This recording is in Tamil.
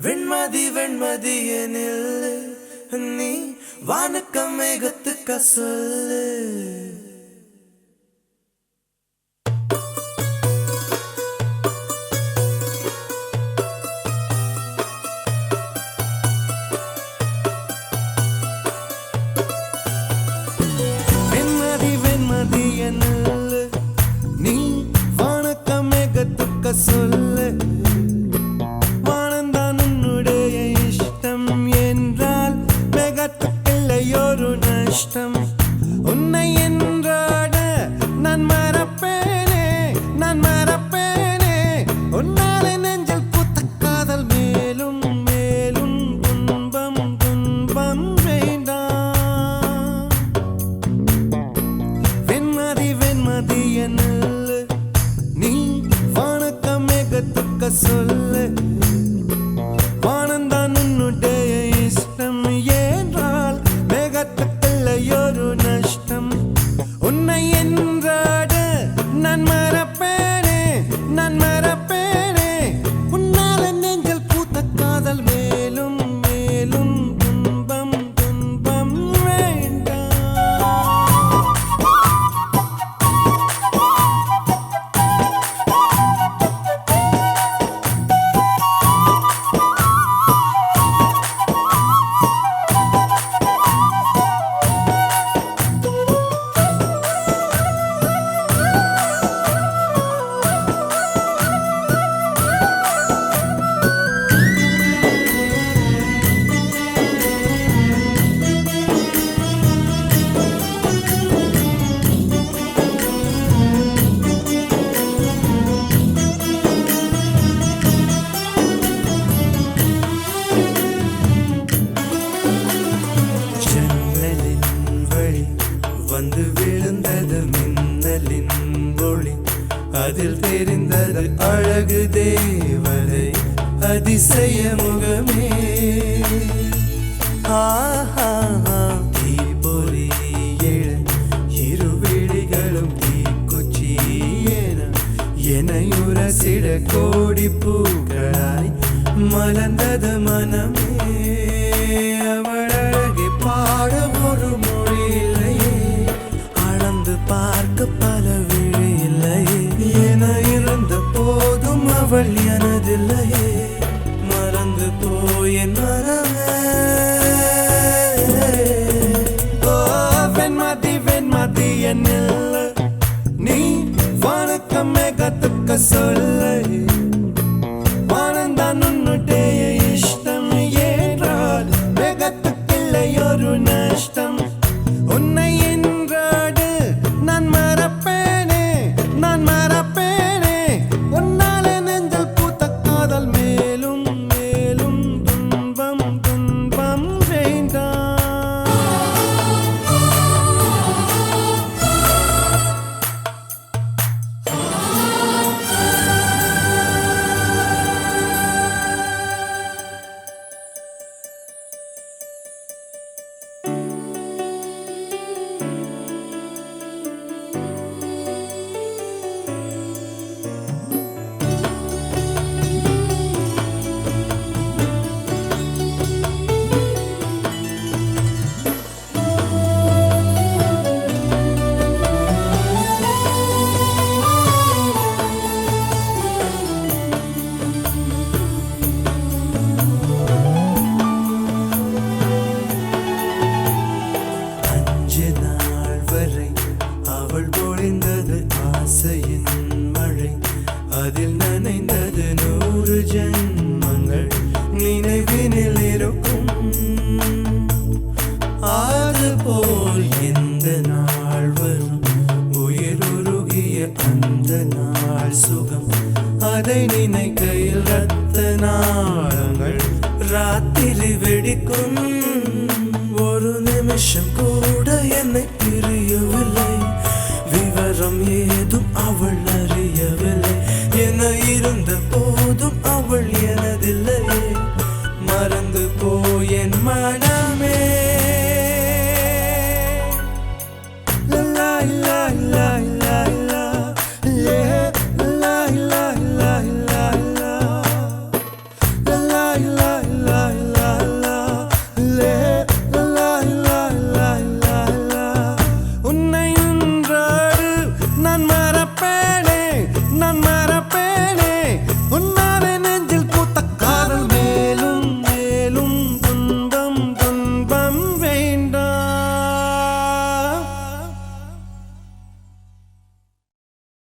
வெண்மதி வெண்மதி எனில் நீ வானுக்கம் மேகத்துக்க சொல்லு. வெண்மதி வெண்மதி எனில் நீ வானுக்கம் மேகத்துக்க சொல்லு. உன்னை என்றாட நான் மறப்பேனே, நான் மறப்பேனே. உன்னால நெஞ்சில் பூத்த காதல் மேலும் மேலும் துன்பம் துன்பம் வேண்டாம். வெண்மதி வெண்மதி எனில் நீ வானுக்க மேகத்துக்க சொல்லு. வானந்தான் உன்னுடைய இஷ்டம் என்றால் மேகத்துக்குள்ளையொரு நஷ்டம். உன்னை என்றாட நான் மறப்பேனே, நான் மறப்பேனே. உன்னால நெஞ்சில் பூத்த காதல் மேலும் மேலும் துன்பம் துன்பம் வேண்டாம். வந்து விழுந்தது மின்னலின் ஒளி, அதில் தெரிந்தது அழகு தேவதை அதிசய முகமே. தீபொறி எழ இருவிழிகளும் தீக்குச்சி எனையுரசிட கோடி பூக்களாய் மலர்ந்தது மனமே. அவள் அழகை பாட ஒரு மொழி இல்லையே, அளந்து பார்க்க பல விழி இல்லையே. என இருந்த போதும் அவள் எனதில்லையே, மறந்து போய் என் மனமே. ஓ வெண்மதி வெண்மதி எனில் நீ வானுக்க மேகத்துக்க சொல்லு. வானந்தான் உன்னுடைய இஷ்டம் என்றால் மேகத்துக்குள்ளையொரு நஷ்டம். உன்னை என்றாடு நான் மறப்பேனே, நான் மறப்பேனே. உன்னால நெஞ்சில் பூத்த காதல் மேலும் மேலும் துன்பம் துன்பம் வேண்டாம். ஆசையின் மழை அதில் நனைந்தது 100 ஜென்மங்கள் நினைவினில் இருக்கும். அதுபோல் எந்த நாள் வரும் உயிர் உருகிய அந்த நாள் சுகம். அதை நினைக்கையில் ரத்த நாளங்கள் ராத்திரி வெடிக்கும்.